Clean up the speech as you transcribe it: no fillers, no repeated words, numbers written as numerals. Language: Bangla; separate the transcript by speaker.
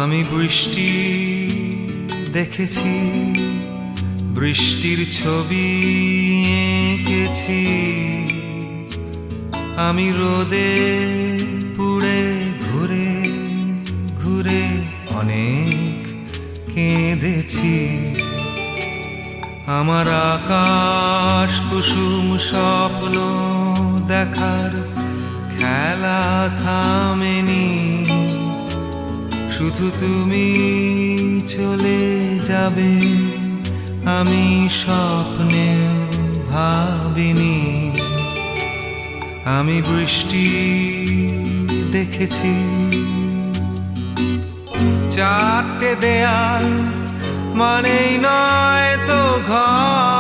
Speaker 1: আমি বৃষ্টি দেখেছি, বৃষ্টির ছবি এঁকেছি। আমি রোদে পুড়ে ঘুরে ঘুরে অনেক কেঁদেছি। আমার আকাশ কুসুম স্বপ্ন দেখার খেলা থামেনি। শুধু তুমি চলে যাবে আমি স্বপ্নে ভাবিনি। আমি বৃষ্টি দেখেছি। চারটে দেয়াল মানেই নয় তো ঘর,